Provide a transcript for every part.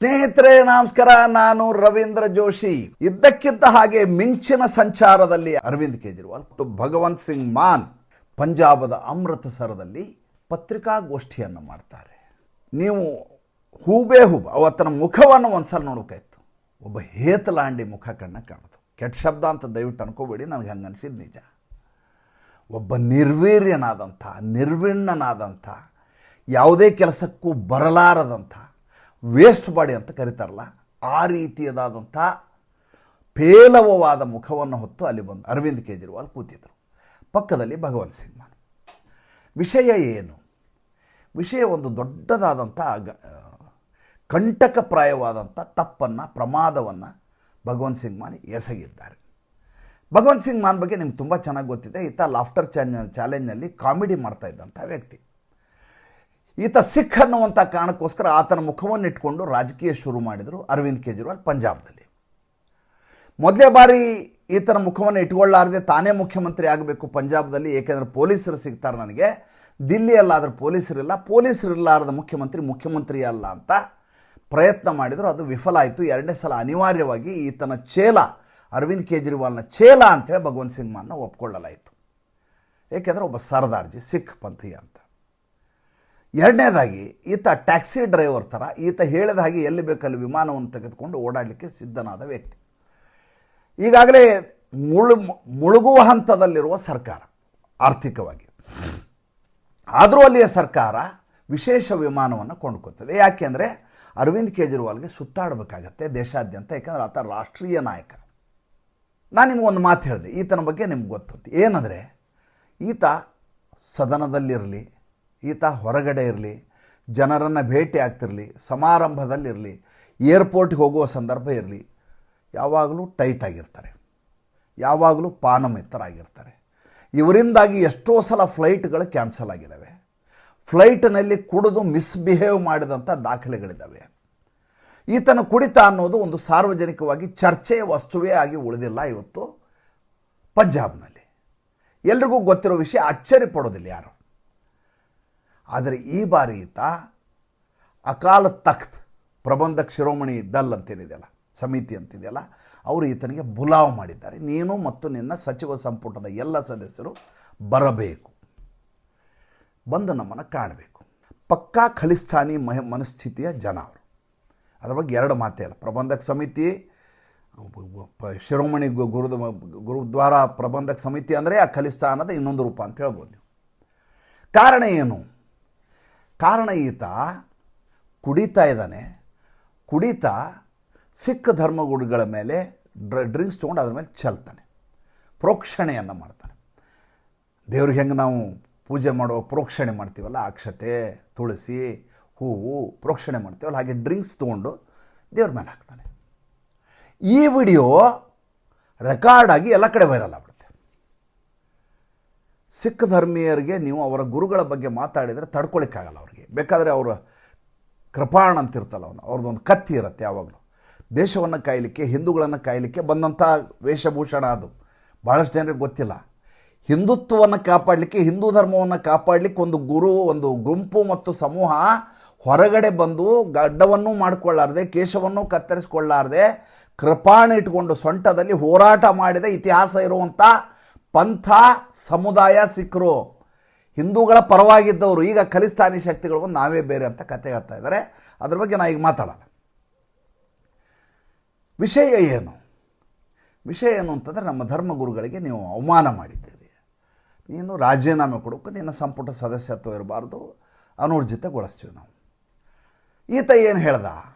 ಸ್ನೇಹಿತರೆ ನಮಸ್ಕಾರ, ನಾನು ರವೀಂದ್ರ ಜೋಶಿ. ಇದ್ದಕ್ಕಿದ್ದ ಹಾಗೆ ಮಿಂಚಿನ ಸಂಚಾರದಲ್ಲಿ ಅರವಿಂದ್ ಕೇಜ್ರಿವಾಲ್ ಮತ್ತು ಭಗವಂತ್ ಸಿಂಗ್ ಮಾನ್ ಪಂಜಾಬದ ಅಮೃತಸರದಲ್ಲಿ ಪತ್ರಿಕಾಗೋಷ್ಠಿಯನ್ನು ಮಾಡ್ತಾರೆ. ನೀವು ಹೂಬೇಹೂಬ್ ಅವತ್ತನ ಮುಖವನ್ನು ಒಂದ್ಸಲ ನೋಡೋಕಾಯ್ತು. ಒಬ್ಬ ಹೇತಲಾಂಡಿ ಮುಖ ಕಾಣೋದು. ಕೆಟ್ಟ ಶಬ್ದ ಅಂತ ದಯವಿಟ್ಟು ಅನ್ಕೋಬೇಡಿ, ನನಗೆ ಹಂಗೆ ಅನಿಸಿದ್ದು ನಿಜ. ಒಬ್ಬ ನಿರ್ವೀರ್ಯನಾದಂಥ, ನಿರ್ವಿಣ್ಣನಾದಂಥ, ಯಾವುದೇ ಕೆಲಸಕ್ಕೂ ಬರಲಾರದಂಥ ವೇಸ್ಟ್ ಬಾಡಿ ಅಂತ ಕರೀತಾರಲ್ಲ, ಆ ರೀತಿಯದಾದಂಥ ಪೇಲವವಾದ ಮುಖವನ್ನು ಹೊತ್ತು ಅಲ್ಲಿ ಬಂದು ಅರವಿಂದ್ ಕೇಜ್ರಿವಾಲ್ ಕೂತಿದ್ದರು. ಪಕ್ಕದಲ್ಲಿ ಭಗವಂತ್ ಸಿಂಗ್ ಮಾನ್. ವಿಷಯ ಏನು? ವಿಷಯ ಒಂದು ದೊಡ್ಡದಾದಂಥ ಕಂಟಕಪ್ರಾಯವಾದಂಥ ತಪ್ಪನ್ನು, ಪ್ರಮಾದವನ್ನು ಭಗವಂತ್ ಸಿಂಗ್ ಮಾನ್ ಎಸಗಿದ್ದಾರೆ. ಭಗವಂತ್ ಸಿಂಗ್ ಮಾನ್ ಬಗ್ಗೆ ನಿಮ್ಗೆ ತುಂಬ ಚೆನ್ನಾಗಿ ಗೊತ್ತಿದೆ. ಈತ ಲಾಫ್ಟರ್ ಚಾಲೆಂಜ್ನಲ್ಲಿ ಕಾಮಿಡಿ ಮಾಡ್ತಾ ಇದ್ದಂಥ ವ್ಯಕ್ತಿ. ಈತ ಸಿಖ್ ಅನ್ನುವಂಥ ಕಾರಣಕ್ಕೋಸ್ಕರ ಆತನ ಮುಖವನ್ನು ಇಟ್ಕೊಂಡು ರಾಜಕೀಯ ಶುರು ಮಾಡಿದರು ಅರವಿಂದ್ ಕೇಜ್ರಿವಾಲ್ ಪಂಜಾಬ್ದಲ್ಲಿ. ಮೊದಲೇ ಬಾರಿ ಈತನ ಮುಖವನ್ನು ಇಟ್ಕೊಳ್ಳಾರದೆ ತಾನೇ ಮುಖ್ಯಮಂತ್ರಿ ಆಗಬೇಕು ಪಂಜಾಬ್ದಲ್ಲಿ, ಏಕೆಂದರೆ ಪೊಲೀಸರು ಸಿಗ್ತಾರೆ ನನಗೆ, ದಿಲ್ಲಿಯಲ್ಲಾದರೆ ಪೊಲೀಸರಿಲ್ಲಾರದ ಮುಖ್ಯಮಂತ್ರಿ ಅಲ್ಲ ಅಂತ ಪ್ರಯತ್ನ ಮಾಡಿದರು. ಅದು ವಿಫಲ ಆಯಿತು. ಎರಡನೇ ಸಲ ಅನಿವಾರ್ಯವಾಗಿ ಈತನ ಚೇಲ, ಅರವಿಂದ್ ಕೇಜ್ರಿವಾಲ್ನ ಚೇಲ ಅಂಥೇಳಿ ಭಗವಂತ್ ಸಿಂಗ್ ಮಾನ್ನ ಒಪ್ಕೊಳ್ಳಲಾಯಿತು. ಏಕೆಂದರೆ ಒಬ್ಬ ಸರ್ದಾರ್ಜಿ, ಸಿಖ್ ಪಂಥೀಯ ಅಂತ. ಎರಡನೇದಾಗಿ ಈತ ಟ್ಯಾಕ್ಸಿ ಡ್ರೈವರ್ ಥರ ಈತ ಹೇಳಿದ ಹಾಗೆ ಎಲ್ಲಿ ಬೇಕಲ್ಲಿ ವಿಮಾನವನ್ನು ತೆಗೆದುಕೊಂಡು ಓಡಾಡಲಿಕ್ಕೆ ಸಿದ್ಧನಾದ ವ್ಯಕ್ತಿ. ಈಗಾಗಲೇ ಮುಳುಗುವ ಹಂತದಲ್ಲಿರುವ ಸರ್ಕಾರ ಆರ್ಥಿಕವಾಗಿ. ಆದರೂ ಅಲ್ಲಿಯ ಸರ್ಕಾರ ವಿಶೇಷ ವಿಮಾನವನ್ನು ಕೊಂಡ್ಕೊತದೆ. ಯಾಕೆಂದರೆ ಅರವಿಂದ್ ಕೇಜ್ರಿವಾಲ್ಗೆ ಸುತ್ತಾಡಬೇಕಾಗತ್ತೆ ದೇಶಾದ್ಯಂತ, ಯಾಕೆಂದರೆ ಆತ ರಾಷ್ಟ್ರೀಯ ನಾಯಕ. ನಾನು ನಿಮಗೊಂದು ಮಾತು ಹೇಳಿದೆ, ಈತನ ಬಗ್ಗೆ ನಿಮ್ಗೆ ಗೊತ್ತಂತ. ಏನಂದರೆ ಈತ ಸದನದಲ್ಲಿರಲಿ, ಈತ ಹೊರಗಡೆ ಇರಲಿ, ಜನರನ್ನು ಭೇಟಿ ಆಗ್ತಿರಲಿ, ಸಮಾರಂಭದಲ್ಲಿರಲಿ, ಏರ್ಪೋರ್ಟ್ಗೆ ಹೋಗುವ ಸಂದರ್ಭ ಇರಲಿ, ಯಾವಾಗಲೂ ಟೈಟ್ ಆಗಿರ್ತಾರೆ, ಯಾವಾಗಲೂ ಪಾನಮಿತರಾಗಿರ್ತಾರೆ. ಇವರಿಂದಾಗಿ ಎಷ್ಟೋ ಸಲ ಫ್ಲೈಟ್ಗಳು ಕ್ಯಾನ್ಸಲ್ ಆಗಿದ್ದಾವೆ. ಫ್ಲೈಟ್ನಲ್ಲಿ ಕುಡಿದು ಮಿಸ್ಬಿಹೇವ್ ಮಾಡಿದಂಥ ದಾಖಲೆಗಳಿದ್ದಾವೆ. ಈತನ ಕುಡಿತ ಅನ್ನೋದು ಒಂದು ಸಾರ್ವಜನಿಕವಾಗಿ ಚರ್ಚೆಯ ವಸ್ತುವೇ ಆಗಿ ಉಳಿದಿಲ್ಲ ಇವತ್ತು ಪಂಜಾಬ್ನಲ್ಲಿ. ಎಲ್ರಿಗೂ ಗೊತ್ತಿರೋ ವಿಷಯ, ಅಚ್ಚರಿ ಪಡೋದಿಲ್ಲ ಯಾರು. ಆದರೆ ಈ ಬಾರಿ ಈತ ಅಕಾಲ ತಖ್ತ್ ಪ್ರಬಂಧಕ್ ಶಿರೋಮಣಿ ದಲ್ ಅಂತೇನಿದೆಯಲ್ಲ, ಸಮಿತಿ ಅಂತಿದೆಯಲ್ಲ, ಅವರು ಈತನಿಗೆ ಬುಲಾವ್ ಮಾಡಿದ್ದಾರೆ. ನೀನು ಮತ್ತು ನಿನ್ನ ಸಚಿವ ಸಂಪುಟದ ಎಲ್ಲ ಸದಸ್ಯರು ಬರಬೇಕು, ಬಂದು ನಮ್ಮನ್ನು ಕಾಣಬೇಕು. ಪಕ್ಕಾ ಖಲಿಸ್ತಾನಿ ಮನಸ್ಥಿತಿಯ ಜನ ಅವರು. ಅದ್ರ ಬಗ್ಗೆ ಎರಡು ಮಾತೇ ಇಲ್ಲ. ಪ್ರಬಂಧಕ್ ಸಮಿತಿ, ಶಿರೋಮಣಿ ಗುರುದ್ವಾರ ಪ್ರಬಂಧಕ್ ಸಮಿತಿ ಅಂದರೆ ಆ ಖಲಿಸ್ತಾನದ ಇನ್ನೊಂದು ರೂಪ ಅಂತ ಹೇಳ್ಬೋದು ನೀವು. ಕಾರಣ ಏನು? ಕಾರಣ ಈತ ಕುಡಿತಾ ಇದ್ದಾನೆ. ಕುಡಿತಾ ಸಿಖ್ ಧರ್ಮಗುರುಗಳ ಮೇಲೆ ಡ್ರಿಂಕ್ಸ್ ತೊಗೊಂಡು ಅದ್ರ ಮೇಲೆ ಚೆಲ್ತಾನೆ, ಪ್ರೋಕ್ಷಣೆಯನ್ನು ಮಾಡ್ತಾನೆ. ದೇವ್ರಿಗೆ ಹೆಂಗೆ ನಾವು ಪೂಜೆ ಮಾಡುವ ಪ್ರೋಕ್ಷಣೆ ಮಾಡ್ತೀವಲ್ಲ, ಅಕ್ಷತೆ, ತುಳಸಿ, ಹೂವು ಪ್ರೋಕ್ಷಣೆ ಮಾಡ್ತೀವಲ್ಲ, ಹಾಗೆ ಡ್ರಿಂಕ್ಸ್ ತೊಗೊಂಡು ದೇವ್ರ ಮೇಲೆ ಹಾಕ್ತಾನೆ. ಈ ವಿಡಿಯೋ ರೆಕಾರ್ಡಾಗಿ ಎಲ್ಲ ಕಡೆ ವೈರಲ್ ಆಗ್ಬಿಡುತ್ತೆ. ಸಿಖ್ ಧರ್ಮೀಯರಿಗೆ ನೀವು ಅವರ ಗುರುಗಳ ಬಗ್ಗೆ ಮಾತಾಡಿದರೆ ತಡ್ಕೊಳಿಕ್ಕಾಗಲ್ಲ ಅವ್ರಿಗೆ. ಬೇಕಾದರೆ ಅವರ ಕೃಪಾಣ್ ಅಂತಿರ್ತಲ್ಲ, ಅವ್ರದ್ದೊಂದು ಕತ್ತಿ ಇರುತ್ತೆ ಯಾವಾಗಲೂ. ದೇಶವನ್ನು ಕಾಯಲಿಕ್ಕೆ, ಹಿಂದೂಗಳನ್ನು ಕಾಯಲಿಕ್ಕೆ ಬಂದಂಥ ವೇಷಭೂಷಣ ಅದು. ಭಾಳಷ್ಟು ಜನರಿಗೆ ಗೊತ್ತಿಲ್ಲ. ಹಿಂದುತ್ವವನ್ನು ಕಾಪಾಡಲಿಕ್ಕೆ, ಹಿಂದೂ ಧರ್ಮವನ್ನು ಕಾಪಾಡಲಿಕ್ಕೆ ಒಂದು ಗುರು, ಒಂದು ಗುಂಪು ಮತ್ತು ಸಮೂಹ ಹೊರಗಡೆ ಬಂದು ಗಡ್ಡವನ್ನು ಮಾಡಿಕೊಳ್ಳಾರ್ದೆ, ಕೇಶವನ್ನು ಕತ್ತರಿಸಿಕೊಳ್ಳಾರ್ದೆ, ಕೃಪಾಣ ಇಟ್ಕೊಂಡು ಸೊಂಟದಲ್ಲಿ ಹೋರಾಟ ಮಾಡಿದ ಇತಿಹಾಸ ಇರುವಂಥ ಪಂಥ ಸಮುದಾಯ ಸಿಖ್ರು, ಹಿಂದೂಗಳ ಪರವಾಗಿದ್ದವರು. ಈಗ ಖಲಿಸ್ತಾನಿ ಶಕ್ತಿಗಳು ಬಂದು ನಾವೇ ಬೇರೆ ಅಂತ ಕತೆ ಹೇಳ್ತಾ ಇದ್ದಾರೆ. ಅದ್ರ ಬಗ್ಗೆ ನಾನು ಈಗ ಮಾತಾಡೋಣ. ವಿಷಯ ಏನು? ವಿಷಯ ಏನು ಅಂತಂದರೆ, ನಮ್ಮ ಧರ್ಮಗುರುಗಳಿಗೆ ನೀವು ಅವಮಾನ ಮಾಡಿದ್ದೀರಿ, ನೀನು ರಾಜೀನಾಮೆ ಕೊಡೋಕೆ, ನಿನ್ನ ಸಂಪುಟ ಸದಸ್ಯತ್ವ ಇರಬಾರ್ದು, ಅನೂರ್ಜಿತಗೊಳಿಸ್ತೀವಿ ನಾವು. ಈತ ಏನು ಹೇಳ್ದ?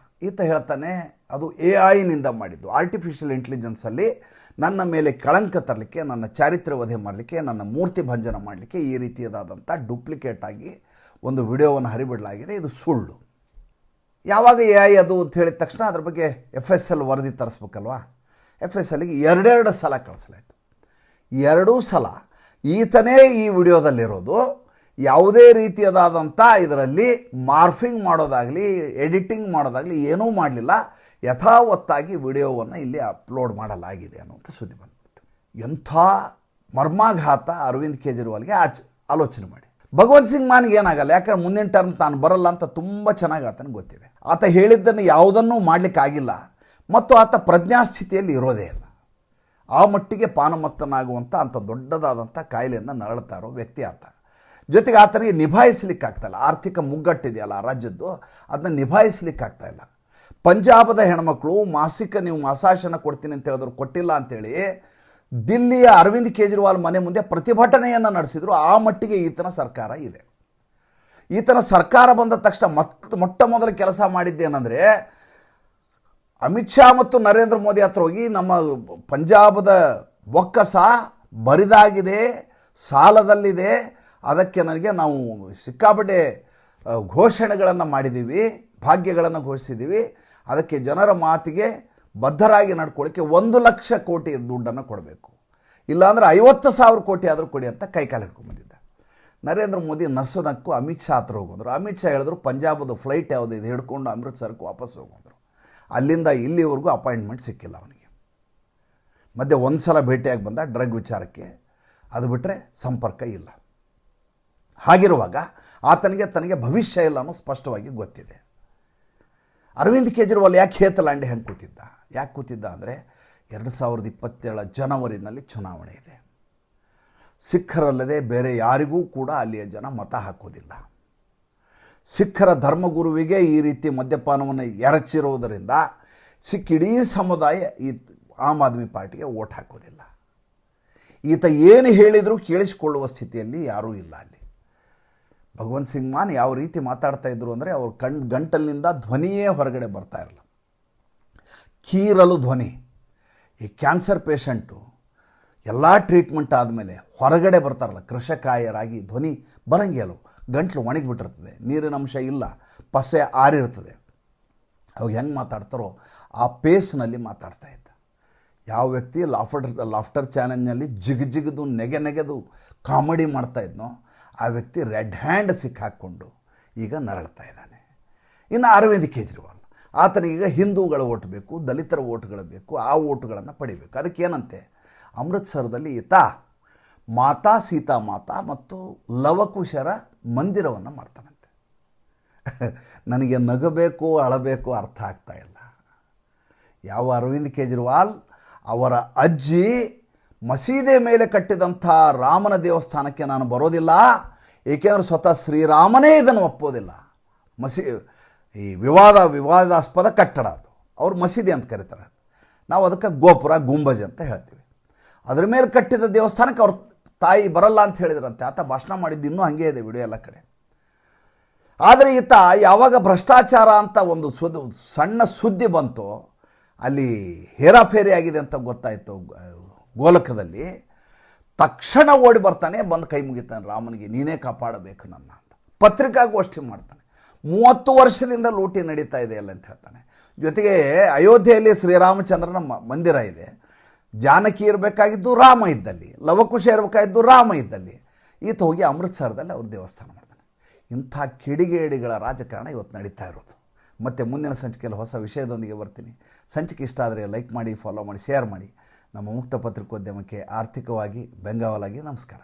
ಈತ ಹೇಳ್ತಾನೆ, ಅದು AI ಮಾಡಿದ್ದು, ಆರ್ಟಿಫಿಷಿಯಲ್ ಇಂಟೆಲಿಜೆನ್ಸಲ್ಲಿ ನನ್ನ ಮೇಲೆ ಕಳಂಕ ತರಲಿಕ್ಕೆ, ನನ್ನ ಚಾರಿತ್ರ್ಯ ವಧೆ ಮಾಡಲಿಕ್ಕೆ, ನನ್ನ ಮೂರ್ತಿ ಭಂಜನ ಮಾಡಲಿಕ್ಕೆ ಈ ರೀತಿಯದಾದಂಥ ಡೂಪ್ಲಿಕೇಟ್ ಆಗಿ ಒಂದು ವಿಡಿಯೋವನ್ನು ಹರಿಬಿಡಲಾಗಿದೆ, ಇದು ಸುಳ್ಳು. ಯಾವಾಗ AI ಅದು ಅಂತ ಹೇಳಿದ ತಕ್ಷಣ ಅದ್ರ ಬಗ್ಗೆ FSL ವರದಿ ತರಿಸ್ಬೇಕಲ್ವ. FSLಗೆ ಎರಡೆರಡು ಸಲ ಕಳಿಸಲಾಯಿತು. ಎರಡೂ ಸಲ ಈತನೇ ಈ ವಿಡಿಯೋದಲ್ಲಿರೋದು, ಯಾವುದೇ ರೀತಿಯದಾದಂಥ ಇದರಲ್ಲಿ ಮಾರ್ಫಿಂಗ್ ಮಾಡೋದಾಗಲಿ, ಎಡಿಟಿಂಗ್ ಮಾಡೋದಾಗಲಿ ಏನೂ ಮಾಡಲಿಲ್ಲ. ಯಥಾವತ್ತಾಗಿ ವಿಡಿಯೋವನ್ನು ಇಲ್ಲಿ ಅಪ್ಲೋಡ್ ಮಾಡಲಾಗಿದೆ ಅನ್ನುವಂಥ ಸುದ್ದಿ ಬಂದ್ಬಿಡ್ತು. ಎಂಥ ಮರ್ಮಾಘಾತ ಅರವಿಂದ್ ಕೇಜ್ರಿವಾಲ್ಗೆ ಆಲೋಚನೆ ಮಾಡಿ. ಭಗವಂತ್ ಸಿಂಗ್ ಮಾನ್ಗೆ ಏನಾಗಲ್ಲ, ಯಾಕಂದ್ರೆ ಮುಂದಿನ ಟರ್ಮ್ ತಾನು ಬರಲ್ಲ ಅಂತ ತುಂಬ ಚೆನ್ನಾಗಿ ಆತನಿಗೆ ಗೊತ್ತಿದೆ. ಆತ ಹೇಳಿದ್ದನ್ನು ಯಾವುದನ್ನೂ ಮಾಡಲಿಕ್ಕಾಗಿಲ್ಲ ಮತ್ತು ಆತ ಪ್ರಜ್ಞಾಸ್ಥಿತಿಯಲ್ಲಿ ಇರೋದೇ ಇಲ್ಲ. ಆ ಮಟ್ಟಿಗೆ ಪಾನಮತ್ತನಾಗುವಂಥ ಅಂಥ ದೊಡ್ಡದಾದಂಥ ಕಾಯಿಲೆಯಿಂದ ನರಳ್ತಾ ಇರೋ ವ್ಯಕ್ತಿ ಆತ. ಜೊತೆಗೆ ಆತನಿಗೆ ನಿಭಾಯಿಸಲಿಕ್ಕಾಗ್ತಾಯಿಲ್ಲ. ಆರ್ಥಿಕ ಮುಗ್ಗಟ್ಟಿದೆಯಲ್ಲ ಆ ರಾಜ್ಯದ್ದು, ಅದನ್ನ ನಿಭಾಯಿಸಲಿಕ್ಕಾಗ್ತಾಯಿಲ್ಲ. ಪಂಜಾಬದ ಹೆಣ್ಮಕ್ಳು ಮಾಸಿಕ ನೀವು ಮಾಸಾಶನ ಕೊಡ್ತೀನಿ ಅಂತ ಹೇಳಿದ್ರು, ಕೊಟ್ಟಿಲ್ಲ ಅಂಥೇಳಿ ದಿಲ್ಲಿಯ ಅರವಿಂದ್ ಕೇಜ್ರಿವಾಲ್ ಮನೆ ಮುಂದೆ ಪ್ರತಿಭಟನೆಯನ್ನು ನಡೆಸಿದ್ರು. ಆ ಮಟ್ಟಿಗೆ ಈತನ ಸರ್ಕಾರ ಇದೆ. ಈತನ ಸರ್ಕಾರ ಬಂದ ತಕ್ಷಣ ಮೊಟ್ಟ ಮೊದಲ ಕೆಲಸ ಮಾಡಿದ್ದೇನೆಂದರೆ, ಅಮಿತ್ ಶಾ ಮತ್ತು ನರೇಂದ್ರ ಮೋದಿ ಹತ್ರ ಹೋಗಿ ನಮ್ಮ ಪಂಜಾಬದ ಬೊಕ್ಕಸ ಬರಿದಾಗಿದೆ, ಸಾಲದಲ್ಲಿದೆ, ಅದಕ್ಕೆ ನನಗೆ ನಾವು ಸಿಕ್ಕಾಪಟ್ಟೆ ಘೋಷಣೆಗಳನ್ನು ಮಾಡಿದ್ದೀವಿ, ಭಾಗ್ಯಗಳನ್ನು ಘೋಷಿಸಿದ್ದೀವಿ, ಅದಕ್ಕೆ ಜನರ ಮಾತಿಗೆ ಬದ್ಧರಾಗಿ ನಡ್ಕೊಳ್ಳಿಕ್ಕೆ 1 ಲಕ್ಷ ಕೋಟಿ ದುಡ್ಡನ್ನು ಕೊಡಬೇಕು, ಇಲ್ಲಾಂದರೆ 50,000 ಕೋಟಿ ಆದರೂ ಕೊಡಿ ಅಂತ ಕೈಕಾಲು ಹಿಡ್ಕೊಂಡ್ಬಂದಿದ್ದ. ನರೇಂದ್ರ ಮೋದಿ ನಕ್ಕು ಅಮಿತ್ ಶಾ ಹತ್ರ ಹೋಗಿದ್ರು. ಅಮಿತ್ ಶಾ ಹೇಳಿದ್ರು ಪಂಜಾಬದ ಫ್ಲೈಟ್ ಯಾವುದಿದೆ ಹಿಡ್ಕೊಂಡು ಅಮೃತ್ಸರಕ್ಕೆ ವಾಪಸ್ ಹೋಗಿದ್ರು. ಅಲ್ಲಿಂದ ಇಲ್ಲಿವರೆಗೂ ಅಪಾಯಿಂಟ್ಮೆಂಟ್ ಸಿಕ್ಕಿಲ್ಲ ಅವನಿಗೆ. ಮಧ್ಯೆ ಒಂದು ಸಲ ಭೇಟಿಯಾಗಿ ಬಂದ ಡ್ರಗ್ ವಿಚಾರಕ್ಕೆ, ಅದು ಬಿಟ್ಟರೆ ಸಂಪರ್ಕ ಇಲ್ಲ. ಹಾಗಿರುವಾಗ ಆತನಿಗೆ ತನಗೆ ಭವಿಷ್ಯ ಇಲ್ಲ ಅನ್ನೋ ಸ್ಪಷ್ಟವಾಗಿ ಗೊತ್ತಿದೆ. ಅರವಿಂದ್ ಕೇಜ್ರಿವಾಲ್ ಯಾಕೆ ಹೇತಲಾಂಡಿ ಹಂಗೆ ಕೂತಿದ್ದ? ಯಾಕೆ ಕೂತಿದ್ದ ಅಂದರೆ 2027 ಜನವರಿನಲ್ಲಿ ಚುನಾವಣೆ ಇದೆ. ಸಿಖ್ಖರಲ್ಲದೆ ಬೇರೆ ಯಾರಿಗೂ ಕೂಡ ಅಲ್ಲಿಯ ಜನ ಮತ ಹಾಕೋದಿಲ್ಲ. ಸಿಖ್ಖರ ಧರ್ಮಗುರುವಿಗೆ ಈ ರೀತಿ ಮದ್ಯಪಾನವನ್ನು ಎರಚಿರುವುದರಿಂದ ಸಿಖ್ ಇಡೀ ಸಮುದಾಯ ಈ ಆಮ್ ಆದ್ಮಿ ಪಾರ್ಟಿಗೆ ಓಟ್ ಹಾಕೋದಿಲ್ಲ. ಈತ ಏನು ಹೇಳಿದರೂ ಕೇಳಿಸಿಕೊಳ್ಳುವ ಸ್ಥಿತಿಯಲ್ಲಿ ಯಾರೂ ಇಲ್ಲ ಅಲ್ಲಿ. ಭಗವಂತ್ ಸಿಂಗ್ ಮಾನ್ ಯಾವ ರೀತಿ ಮಾತಾಡ್ತಾ ಇದ್ರು ಅಂದರೆ, ಅವ್ರ ಗಂಟಲಿನಿಂದ ಧ್ವನಿಯೇ ಹೊರಗಡೆ ಬರ್ತಾ ಇರಲ್ಲ, ಕೀರಲು ಧ್ವನಿ. ಈ ಕ್ಯಾನ್ಸರ್ ಪೇಷಂಟು ಎಲ್ಲ ಟ್ರೀಟ್ಮೆಂಟ್ ಆದಮೇಲೆ ಹೊರಗಡೆ ಬರ್ತಾರಲ್ಲ ಕೃಷಕಾಯರಾಗಿ, ಧ್ವನಿ ಬರಂಗೆ ಅಲ್ಲ, ಗಂಟ್ಲು ಒಣಗಿಬಿಟ್ಟಿರ್ತದೆ, ನೀರಿನ ಅಂಶ ಇಲ್ಲ, ಪಸೆ ಆರಿರ್ತದೆ. ಅವಾಗ ಹೆಂಗೆ ಮಾತಾಡ್ತಾರೋ ಆ ಪೇಸ್ನಲ್ಲಿ ಮಾತಾಡ್ತಾ ಇದ್ದ. ಯಾವ ವ್ಯಕ್ತಿ ಲಾಫ್ಟರ್ ಚಾಲೆಂಜ್ನಲ್ಲಿ ಜಿಗಿದು ನೆಗೆದು ಕಾಮಿಡಿ ಮಾಡ್ತಾ ಇದ್ನೋ ಆ ವ್ಯಕ್ತಿ ರೆಡ್ ಹ್ಯಾಂಡ್ ಸಿಕ್ಕಾಕ್ಕೊಂಡು ಈಗ ನರಳ್ತಾ ಇದ್ದಾನೆ. ಇನ್ನು ಅರವಿಂದ್ ಕೇಜ್ರಿವಾಲ್, ಆತನಿಗೀಗ ಹಿಂದೂಗಳ ಓಟ್ ಬೇಕು, ದಲಿತರ ಓಟ್ಗಳು ಬೇಕು, ಆ ಓಟುಗಳನ್ನು ಪಡಿಬೇಕು. ಅದಕ್ಕೇನಂತೆ, ಅಮೃತ್ಸರದಲ್ಲಿ ಈತ ಮಾತಾ ಸೀತಾ ಮಾತಾ ಮತ್ತು ಲವಕುಶರ ಮಂದಿರವನ್ನು ಮಾಡ್ತಾನಂತೆ. ನನಗೆ ನಗಬೇಕು ಅಳಬೇಕು ಅರ್ಥ ಆಗ್ತಾ ಇಲ್ಲ. ಯಾವ ಅರವಿಂದ್ ಕೇಜ್ರಿವಾಲ್ ಅವರ ಅಜ್ಜಿ ಮಸೀದೆ ಮೇಲೆ ಕಟ್ಟಿದಂಥ ರಾಮನ ದೇವಸ್ಥಾನಕ್ಕೆ ನಾನು ಬರೋದಿಲ್ಲ, ಏಕೆಂದರೆ ಸ್ವತಃ ಶ್ರೀರಾಮನೇ ಇದನ್ನು ಒಪ್ಪೋದಿಲ್ಲ. ಈ ವಿವಾದಾಸ್ಪದ ಕಟ್ಟಡ ಅದು, ಅವ್ರು ಮಸೀದಿ ಅಂತ ಕರೀತಾರೆ. ನಾವು ಅದಕ್ಕೆ ಗೋಪುರ ಗುಂಬಜ್ ಅಂತ ಹೇಳ್ತೀವಿ. ಅದ್ರ ಮೇಲೆ ಕಟ್ಟಿದ ದೇವಸ್ಥಾನಕ್ಕೆ ಅವ್ರ ತಾಯಿ ಬರಲ್ಲ ಅಂತ ಹೇಳಿದ್ರಂತೆ. ಆತ ಭಾಷಣ ಮಾಡಿದ್ದು ಇನ್ನೂ ಹಾಗೇ ಇದೆ ವಿಡಿಯೋ ಎಲ್ಲ ಕಡೆ. ಆದರೆ ಈತ ಯಾವಾಗ ಭ್ರಷ್ಟಾಚಾರ ಅಂತ ಒಂದು ಸಣ್ಣ ಸುದ್ದಿ ಬಂತು, ಅಲ್ಲಿ ಹೇರಾಫೇರಿ ಆಗಿದೆ ಅಂತ ಗೊತ್ತಾಯಿತು ಗೋಲಕದಲ್ಲಿ, ತಕ್ಷಣ ಓಡಿ ಬರ್ತಾನೆ, ಬಂದು ಕೈ ಮುಗಿತಾನೆ, ರಾಮನಿಗೆ ನೀನೇ ಕಾಪಾಡಬೇಕು ನನ್ನ ಅಂತ ಪತ್ರಿಕಾಗೋಷ್ಠಿ ಮಾಡ್ತಾನೆ. 30 ವರ್ಷದಿಂದ ಲೂಟಿ ನಡೀತಾ ಇದೆ ಅಲ್ಲ ಅಂತ ಹೇಳ್ತಾನೆ. ಜೊತೆಗೆ ಅಯೋಧ್ಯೆಯಲ್ಲಿ ಶ್ರೀರಾಮಚಂದ್ರನ ಮಂದಿರ ಇದೆ, ಜಾನಕಿ ಇರಬೇಕಾಗಿದ್ದು ರಾಮ ಇದ್ದಲ್ಲಿ, ಲವಕುಶ ಇರಬೇಕಾಗಿದ್ದು ರಾಮ ಇದ್ದಲ್ಲಿ. ಈತ ಹೋಗಿ ಅಮೃತ್ಸರದಲ್ಲಿ ಅವ್ರ ದೇವಸ್ಥಾನ ಮಾಡ್ತಾನೆ. ಇಂಥ ಕಿಡಿಗೇಡಿಗಳ ರಾಜಕಾರಣ ಇವತ್ತು ನಡೀತಾ ಇರೋದು. ಮತ್ತು ಮುಂದಿನ ಸಂಚಿಕೆಯಲ್ಲಿ ಹೊಸ ವಿಷಯದೊಂದಿಗೆ ಬರ್ತೀನಿ. ಸಂಚಿಕೆ ಇಷ್ಟ ಆದರೆ ಲೈಕ್ ಮಾಡಿ, ಫಾಲೋ ಮಾಡಿ, ಶೇರ್ ಮಾಡಿ. ನಮ್ಮ ಮುಕ್ತ ಪತ್ರಿಕೋದ್ಯಮಕ್ಕೆ ಆರ್ಥಿಕವಾಗಿ ಬೆಂಗಾವಲಾಗಿ ನಮಸ್ಕಾರ.